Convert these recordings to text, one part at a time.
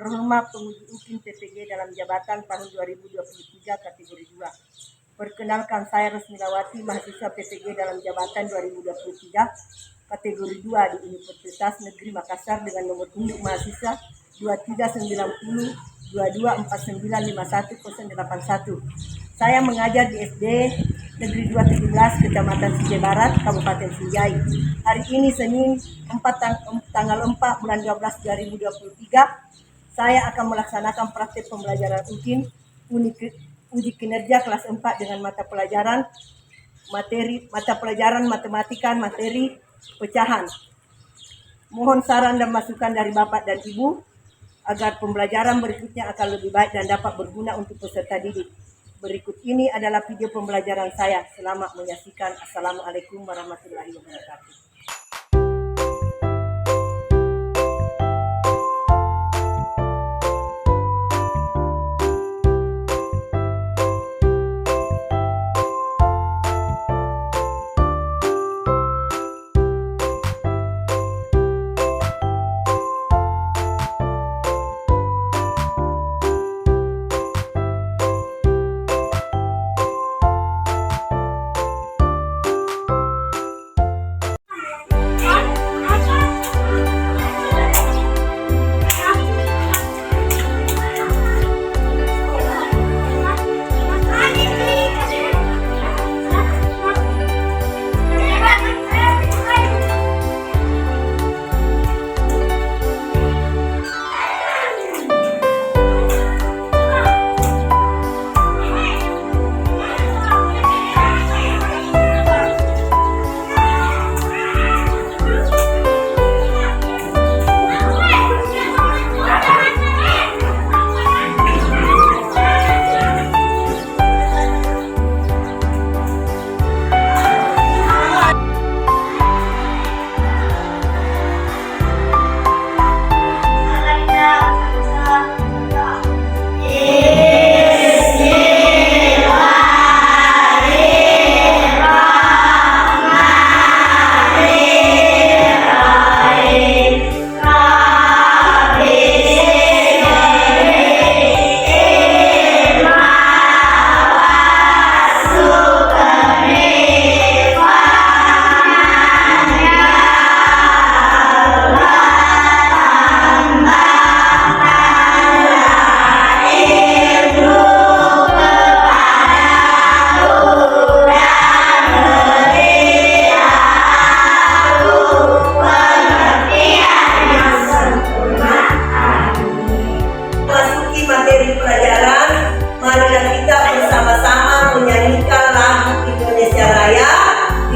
terhormat penguji UKIN PPG dalam jabatan tahun 2023 kategori 2. Perkenalkan, saya Resmilawati, mahasiswa PPG dalam jabatan 2023 kategori 2 di Universitas Negeri Makassar dengan nomor induk mahasiswa 2390 22495181. Saya mengajar di SD Negeri 217 Kecamatan Sinjai Barat, Kabupaten Sinjai. Hari ini Senin tanggal 4 bulan 12 2023, saya akan melaksanakan praktik pembelajaran UKIN uji kinerja kelas 4 dengan mata pelajaran matematika materi pecahan. Mohon saran dan masukan dari Bapak dan Ibu agar pembelajaran berikutnya akan lebih baik dan dapat berguna untuk peserta didik. Berikut ini adalah video pembelajaran saya. Selamat menyaksikan. Assalamualaikum warahmatullahi wabarakatuh.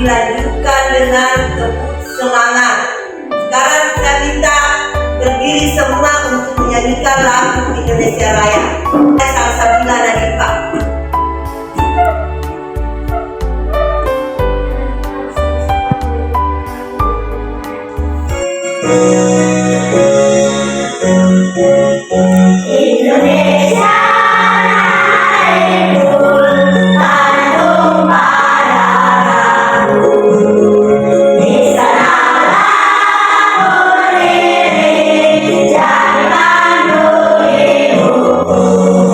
Dilanjutkan dengan tepuk semangat. Sekarang kita minta berdiri semua untuk menyanyikan lagu Indonesia Raya. Salsabila Nadifa. Indonesia oh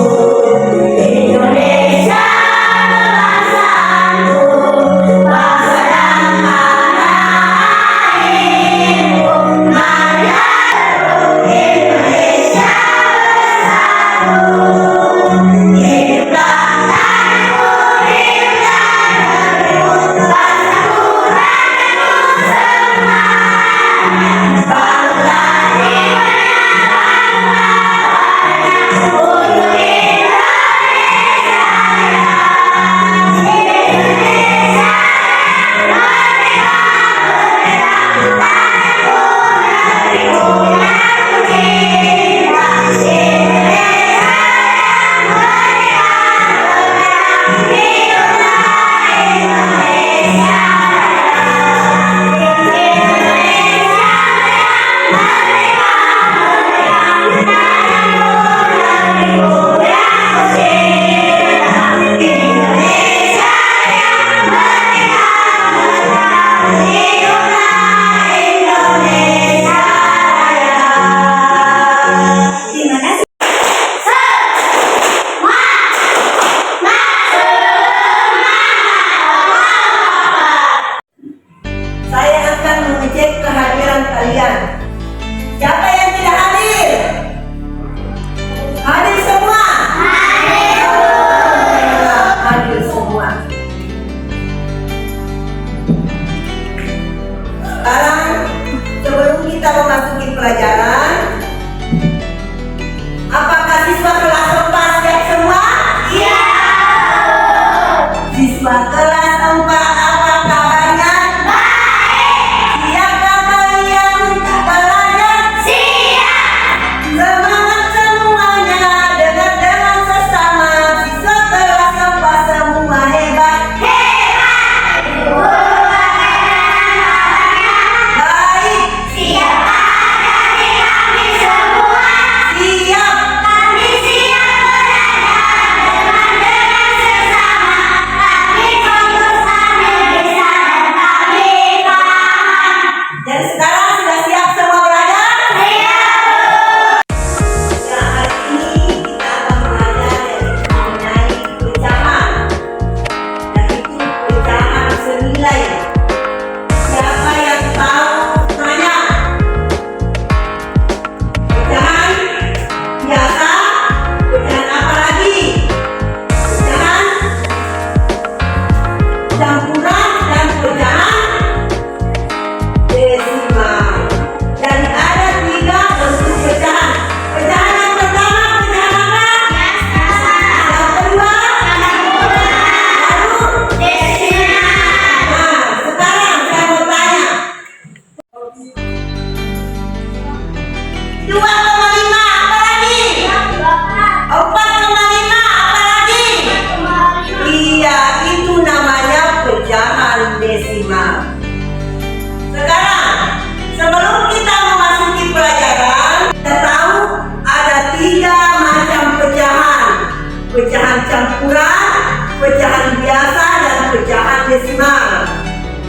campuran, pecahan biasa, dan pecahan desimal.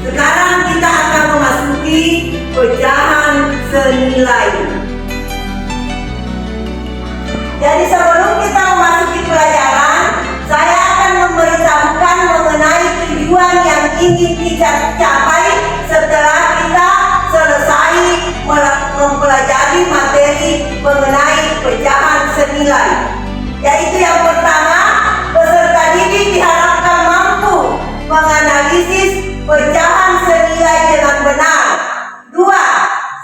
Sekarang kita akan memasuki pecahan senilai. Jadi sebelum kita memasuki pelajaran, saya akan memberitahukan mengenai tujuan yang ingin kita capai setelah kita selesai mempelajari materi mengenai pecahan senilai. Yaitu yang pertama, peserta didik diharapkan mampu menganalisis pecahan senilai dengan benar. Dua,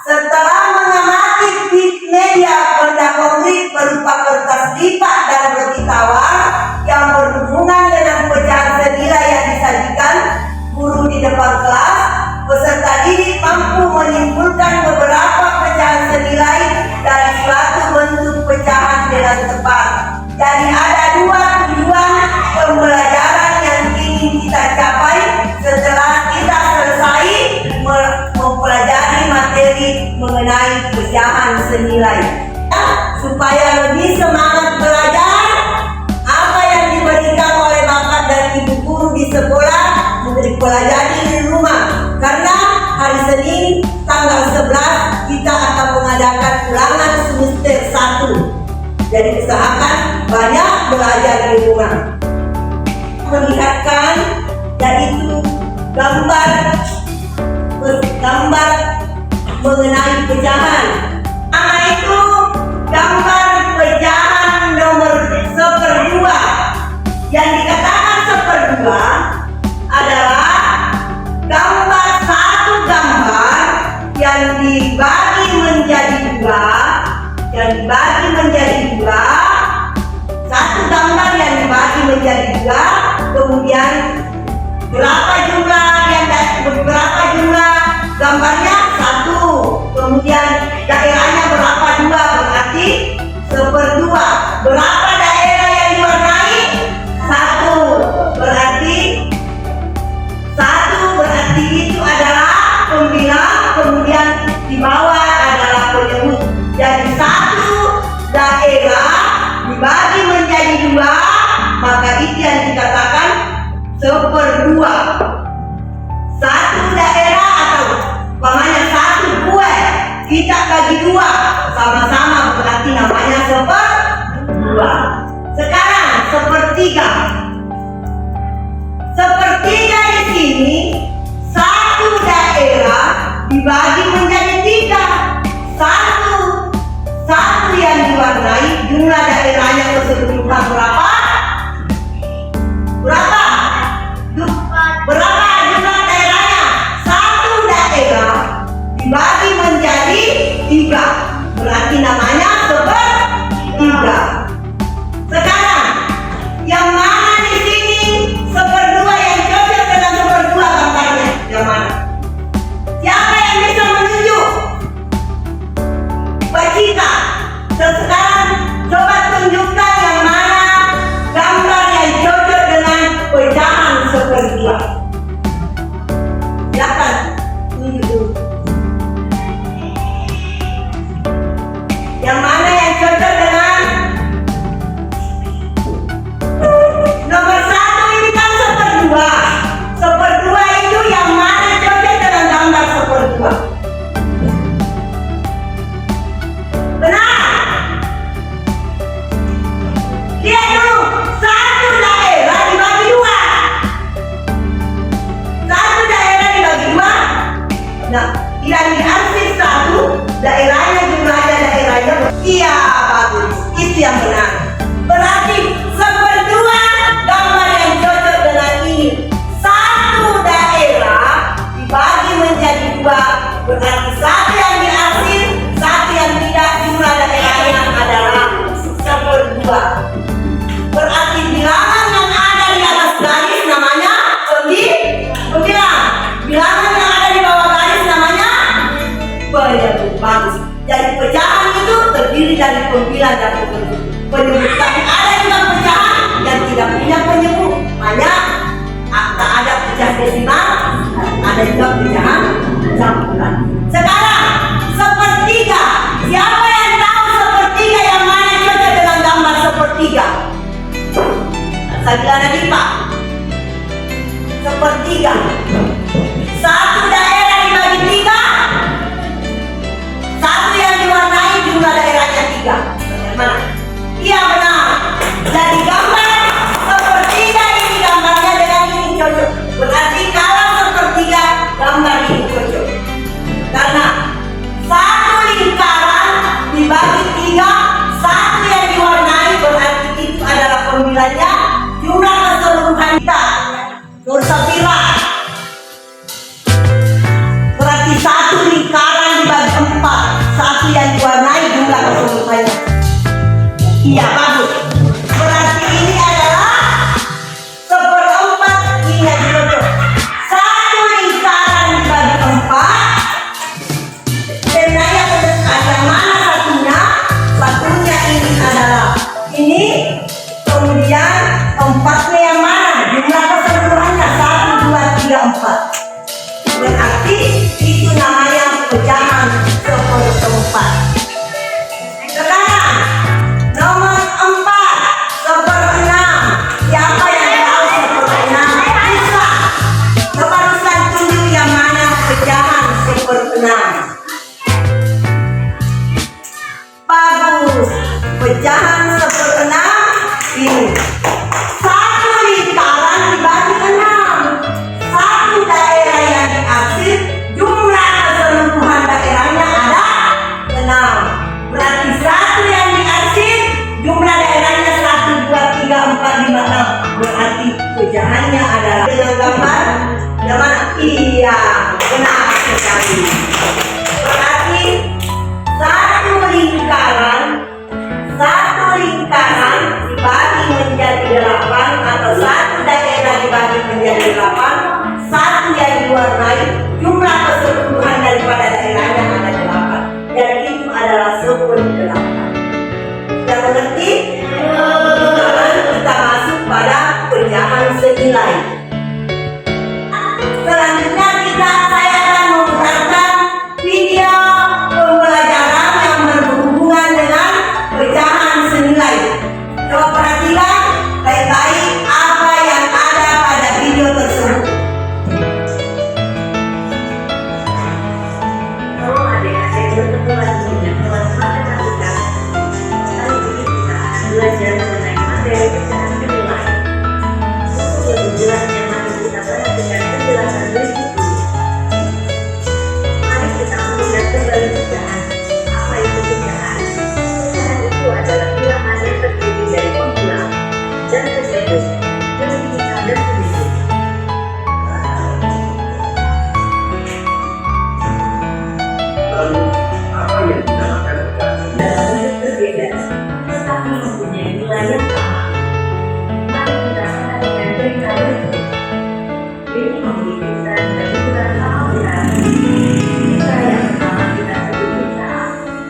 setelah mengamati media benda konkret berupa kertas lipat dan roti tawar yang berhubungan dengan pecahan senilai yang disajikan guru di depan kelas, peserta didik mampu menyimpulkan beberapa pecahan senilai dari suatu bentuk pecahan dengan tepat. Jadi ada dua tujuan pembelajaran yang ingin kita capai setelah kita selesai mempelajari materi mengenai pecahan senilai. Supaya lebih semangat belajar, apa yang diberikan oleh bapak dan ibu guru di sekolah dipelajari di rumah. Karena hari Senin tanggal 11 kita akan mengadakan ulangan semester 1. Jadi usahakan banyak belajar di rumah. Melihatkan yaitu gambar mengenai pecahan. Nama itu gambar pecahan nomor 1/2. Yang dikatakan 1/2 adalah gambar satu gambar yang dibagi menjadi dua, satu gambar yang dibagi menjadi dua, kemudian berapa jumlah gambarnya? 1. Kemudian daerahnya berapa? 2, berarti 1/2. Berapa daerah yang diwarnai? 1. Berarti itu adalah pembilang, kemudian di bawah adalah penyebut. Jadi satu daerah dibagi menjadi 2, maka itu yang dikatakan 1/2. Satu daerah atau umpamanya satu kue kita bagi 2 sama-sama, berarti namanya 1/2. Sekarang 1/3. 1/3 di sini satu daerah dibagi menjadi 3. Satu yang diwarnai, jumlah daerahnya keseluruhan berapa? Berapa jumlah daerahnya? Satu daerah dibagi menjadi 3, berarti namanya 1/3. Sekarang yang mana di sini 1/2 yang cocok dengan 1/2 gambarnya? Yang mana? Siapa yang bisa menunjuk? Pak Cika. Sekarang coba tunjukkan yang mana gambar yang cocok dengan pecahan 1/2. Silakan tunjuk dulu. Yang mana yang cocok dengan nomor 1 ini kan 1/2. 1/2 itu yang mana cocok dengan gambar 1/2? Benar. Lihat dulu, satu daerah dibagi 2. Nah, yang diarsip 1 daerahnya, jumlahnya daerahnya. Iya, bagus. Itu yang benar. Berarti 1/2 gambar yang cocok dengan ini. Satu daerah dibagi menjadi 2, berarti satu yang diarsip, satu yang tidak, jumlah daerahnya adalah 1/2. Berarti bilangan yang ada di atas garis namanya pembilang. Bilangan yang ada di bawah garis namanya penyebut. Bagus. Jadi pecahan itu terdiri dari pembilang dan penyebut. Tapi ada juga pecahan yang tidak punya penyebut, hanya tak ada pecahan desimal, ada juga pecahan campuran. Sekarang 1/3. Siapa yang tahu 1/3 yang mana cocok dengan gambar 1/3? Bagi-bagilah Nadipa sepertiga. Satu daerah dibagi tiga, satu yang diwarnai jumlah daerahnya tiga. Bagaimana? Iya benar. Jadi gambar sepertiga ini gambarnya dengan ini cocok. Berarti kalau sepertiga gambar ini cocok. Karena satu lingkaran dibagi tiga, satu yang diwarnai berarti itu adalah pemilanya jumlah keseluruhan kita. Nursapira. Berarti satu lingkaran dibagi empat, satu yang diwarnai jumlah keseluruhannya. Iya bagus. Berarti ini adalah seperempat ini yang cocok. Satu lingkaran dibagi empat. Sebenarnya ada mana satunya? Satunya ini adalah ini. Kemudian empatnya yang mana? Jumlah keseluruhannya 1, 2, 3, 4. Berarti itu namanya pecahan seperempat. Sekarang nomor 4 seperenam. Siapa yang tahu seperenam? Bisa. Coba Ruslan tunjuk yang mana pecahan seperenam. Bagus. Pecahan seperenam ini. Satu lingkaran dibagi 6. Satu daerah yang diarsip jumlah keseluruhan daerahnya ada 6. Berarti satu yang diarsip jumlah daerahnya 1, 2, 3, 4, 5, 6. Berarti pecahannya adalah dengan gambar yang mana? Iya, benar sekali. Berarti satu lingkaran dibagi menjadi 8 atau satu daerah dibagi menjadi 8, satu yang diwarnai jumlah keseluruhan daripada daerahnya ada 8, dan itu adalah 18. Sudah mengerti? Sekarang kita masuk pada pecahan senilai. Selanjutnya saya akan memutarkan video pembelajaran yang berhubungan dengan pecahan senilai. Coba perhatikan baik-baik apa yang ada pada video tersebut. Kalau adik-adik bertemu lagi dengan matematika, kali ini kita akan belajar mengenai materi pecahan senilai. Untuk lebih jelasnya mari kita perhatikan penjelasan berikut ini. Mari kita melihat kembali pecahan. Apa itu pecahan? Pecahan itu adalah bilangan yang terdiri dari pembulang dan penyebut, pemilihan dan penyebut. Lalu, apa yang dinamakan pecahan? Dalam bentuk berbeda, tetapi mempunyai nilai yang sama. Mari kita perhatikan cerita berikut. Ini memiliki ukuran dan ukuran sama berarti. Jika yang pertama kita sebut pizza A,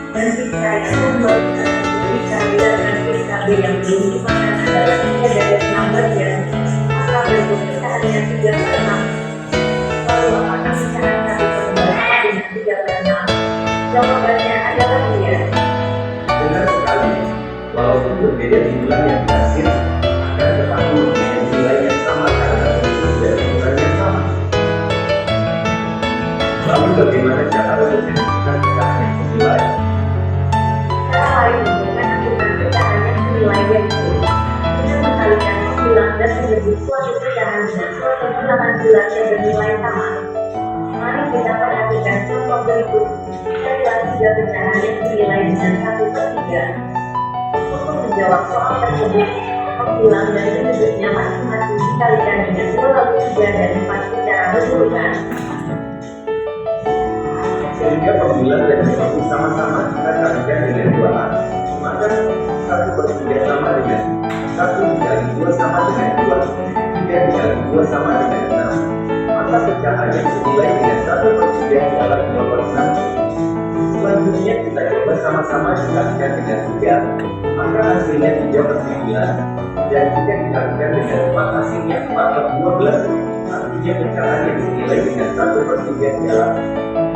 dan pizza yang kedua kita sebut pizza B, dan pizza B yang belum dimakan adalah 3 dari 6 bagian, maka bentuk pecahannya 3/6. Lalu apakah pecahan 1/2 sama dengan 3/6? Jawabannya adalah iya. Benar sekali. Walaupun berbeda jumlah yang dihasil, akan tetapi mempunyai nilai yang sama karena bentuk dan ukuran yang sama. Lalu bagaimana cara menentukan pecahan yang senilai? Cara lain untuk menentukan pecahan yang senilai yaitu dengan mengkalikan pembilang dan menyebut suatu pecahan dengan suatu bilangan bulat yang bernilai sama. Mari kita perhatikan contoh berikut. Carilah 3 pecahan yang senilai dengan 1/3. Untuk menjawab soal tersebut, pembilang dan menyebutnya masing-masing dikalikan dengan 2/3 dan 4 secara berurutan. Sehingga pembilang dan penyebut sama-sama kita kalikan dengan 2A. Maka 1/3 sama dengan 1 dikali 2 sama dengan 2, 3 dikali 2 sama dengan 6. Maka pecahan yang senilai dengan 1/3 adalah 2/1. Selanjutnya kita coba sama-sama dikalikan dengan 3, maka hasilnya 3/9, dan jika dikalikan dengan 4 hasilnya 4/12. Artinya pecahan yang senilai dengan 1/3 adalah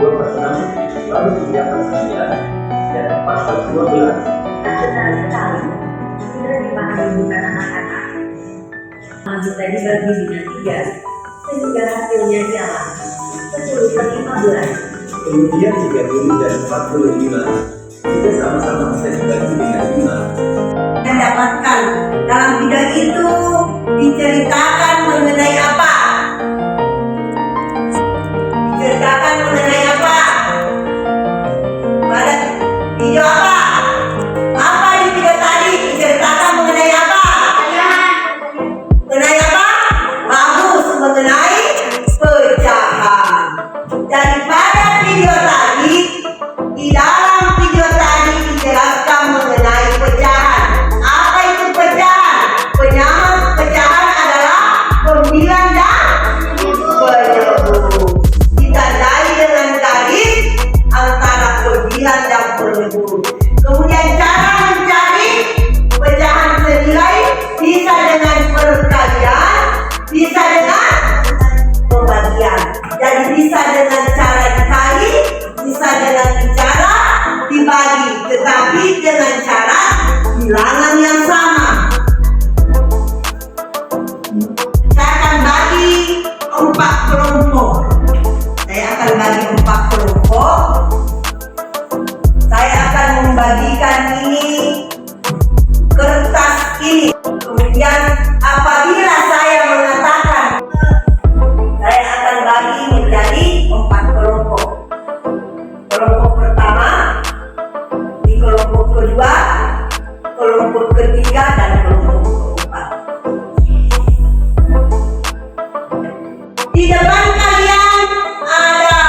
2/6, lalu 3/9, dan 4/12. Benar sekali. Sudah dipahami bukan anak-anak? bisa dibagi dengan 3 sehingga hasilnya ialah 10/15. Kemudian 30 dan 45 juga sama-sama bisa dibagi dengan 5. Mendapatkan dalam video itu diceritakan mengenai apa? Diceritakan mengenai apa? Pada video apa? Apa di video tadi diceritakan mengenai apa? Mengenai apa? Bagus, mengenai pecahan. Daripada video tadi, di dalam video tadi dijelaskan mengenai pecahan. Apa itu pecahan? Pecahan adalah 9 dan penyebut. Ditandai dengan garis antara 9 dan penyebut. Kemudian cara mencari pecahan senilai bisa dengan perkalian, bisa dengan pembagian. Jadi bisa dengan cara dikali, bisa dengan cara dibagi, tetapi dengan cara bilangan yang sama. Saya akan bagi 4 kelompok. Saya akan bagi 4 kelompok. Saya akan membagikan ini kertas ini. Kemudian apabila saya mengatakan, saya akan bagi menjadi 4 kelompok. Kelompok pertama, di kelompok kedua, kelompok ketiga, dan kelompok keempat. Di depan kalian ada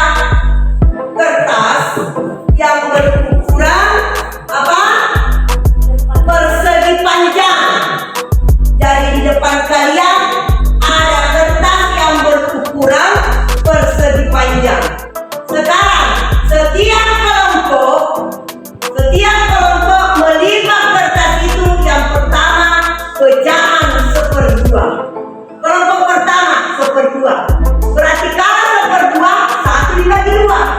kertas yang berukuran apa? Persegi panjang. Jadi di depan kalian ada kertas yang berukuran persegi panjang. Sekarang setiap kelompok melipat kertas itu. Yang pertama pecahan 1/2. Kelompok pertama 1/2. Berarti kalau 1/2, 1 dibagi 2.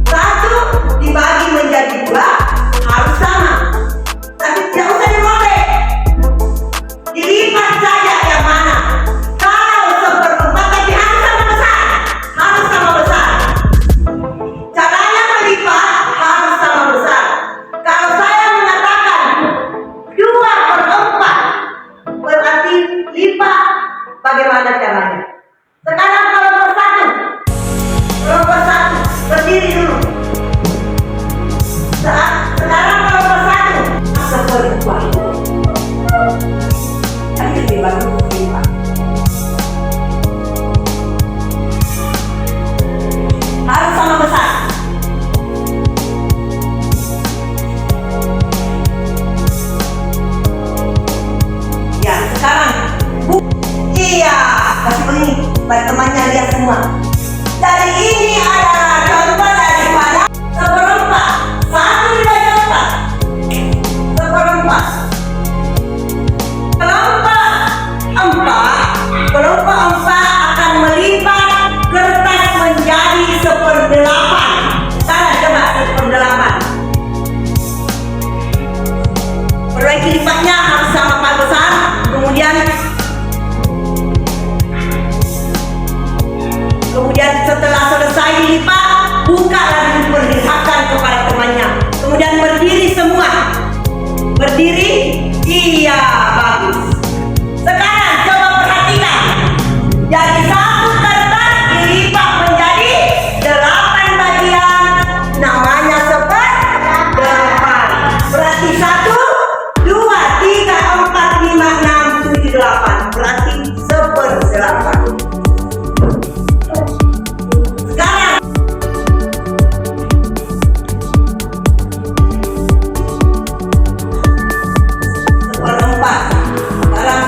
1 dibagi menjadi 2 harus sama. Tapi tidak usah dirobek. Dilipat saja yang mana. Kalau 1/4 tapi harus sama besar. Harus sama besar. Caranya melipat harus sama besar. Kalau saya mengatakan 2/4 berarti lipat, bagaimana caranya? Sekarang kelompok 1 berdiri dulu. Sekarang kelompok 1 1/2. Tadi lebih bagus lipat. Harus sama besar. Ya, sekarang iya, kasih begini supaya temannya lihat semua. Dari ini adalah contoh daripada 1/4. 1 dibagi 4. 1/4. Kelompok 4 akan melipat kertas menjadi 1/8. Sekarang coba 1/8. Perbaiki lipatnya harus sama besar. Kemudian setelah selesai dilipat, buka dan diperlihatkan kepada temannya. Kemudian berdiri semua. Berdiri, iya, bagus. Sekarang coba perhatikan. Jadi satu kertas dilipat menjadi 8 bagian. Namanya 8. Berarti 1, 2, 3, 4, 5, 6, 7, 8. Berarti 1/8. Sekarang seperempat. Sekarang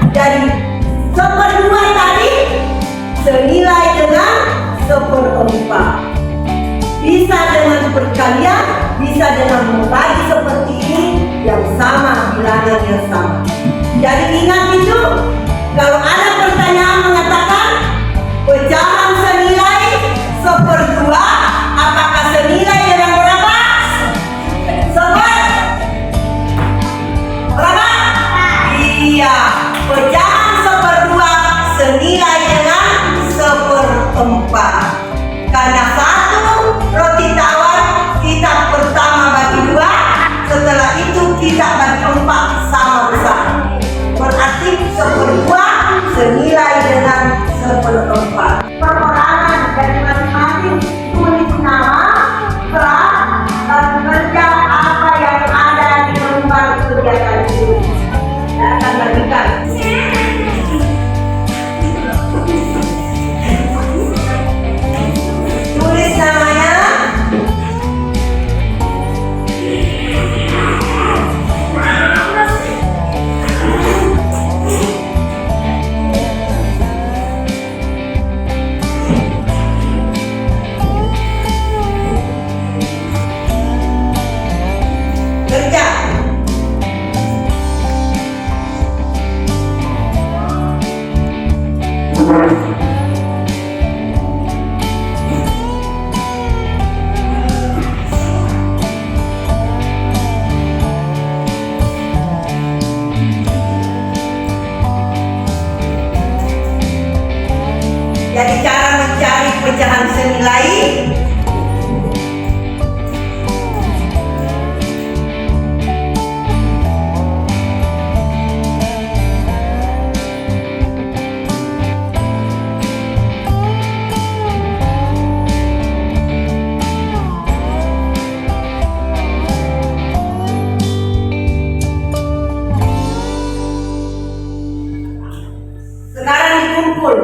Jadi seperdua tadi senilai dengan seperempat. Bisa dengan perkalian, bisa dengan membagi seperti ini yang sama, bilangan yang sama. Jadi ingat itu, kalau ada pertanyaan mengatakan pecahan senilai seperdua, apakah senilai dengan berapa? Berapa? Iya, pecahan seperdua senilai dengan seperempat. Karena satu roti tawar kita pertama bagi dua, setelah itu kita bagi empat sama besar. Berarti seperdua senilai dengan seperempat. Perorangan dari masing-masing tulis nama, kelas, dan kerja apa yang ada di lembar kegiatan itu. Dan akan bagikan. Tulis namanya. Kerja. Jadi cara mencari pecahan senilai sekarang dikumpul.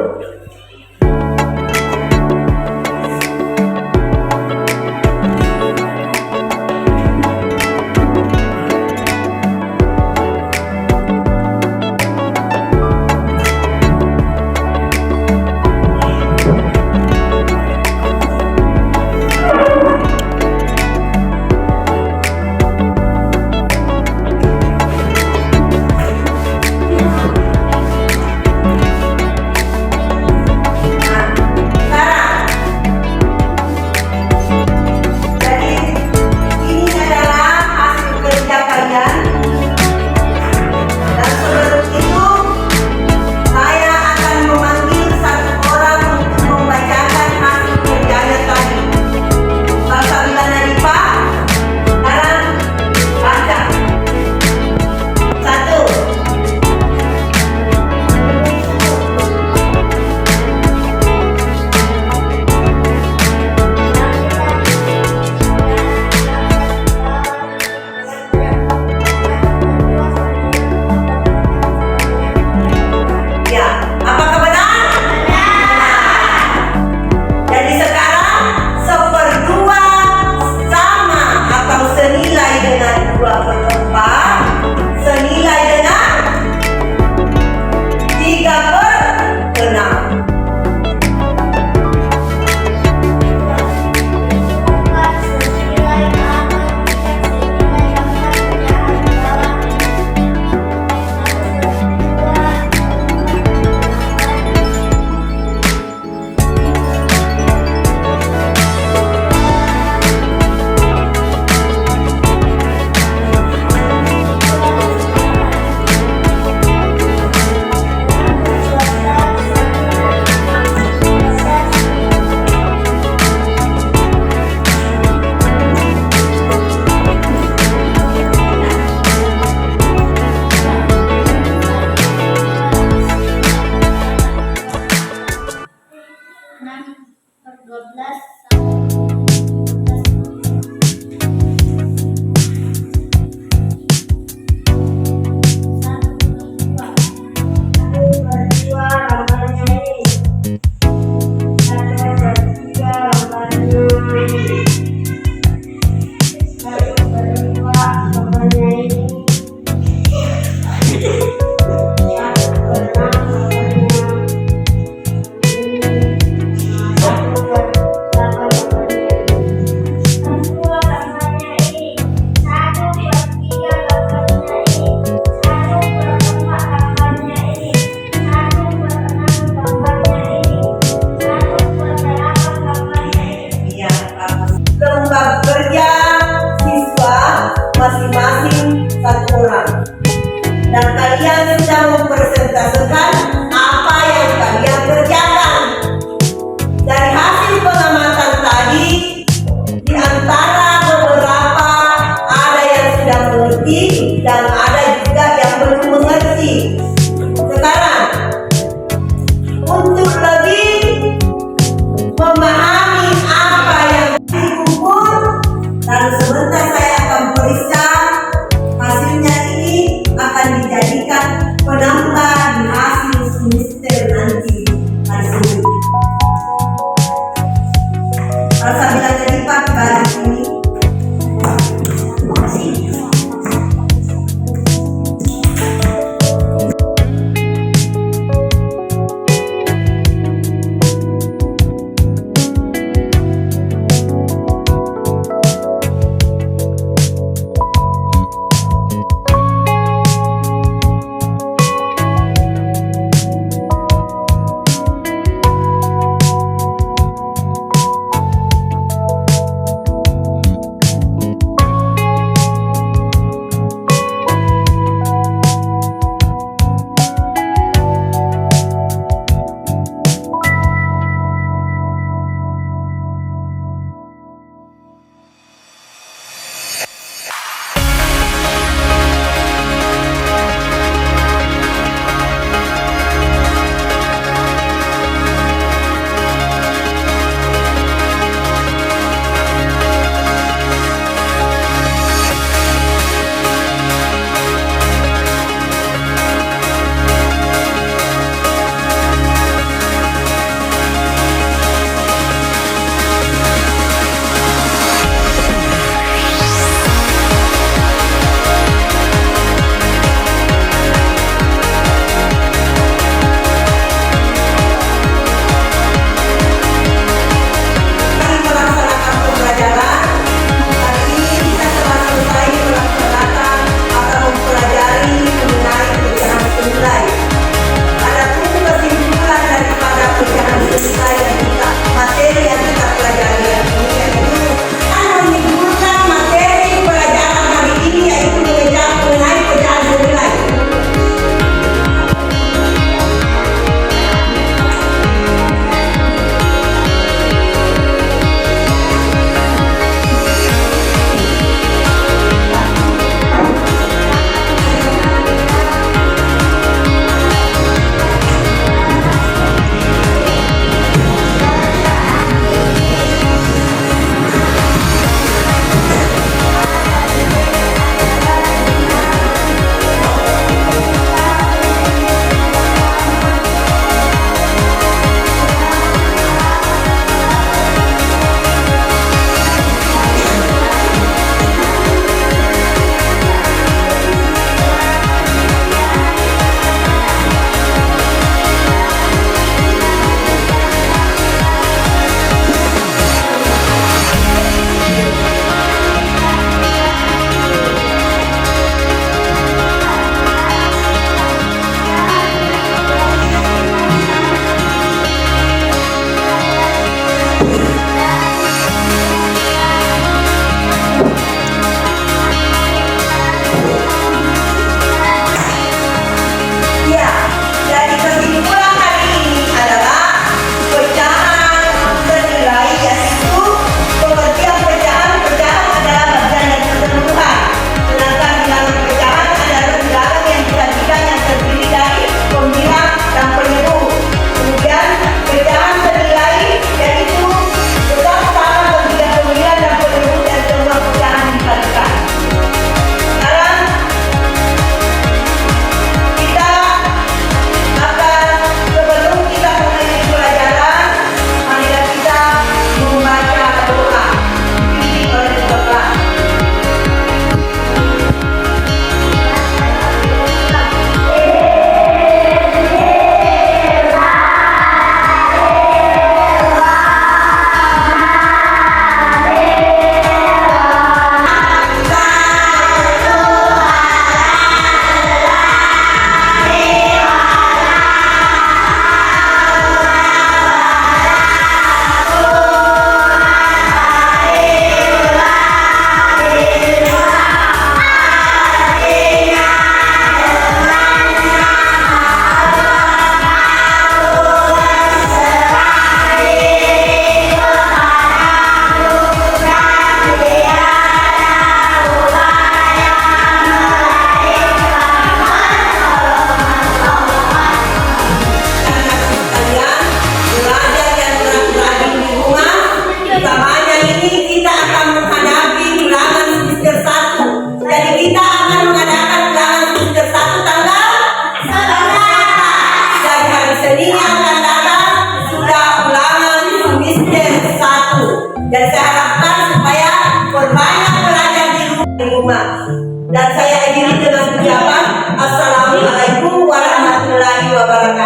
barangkali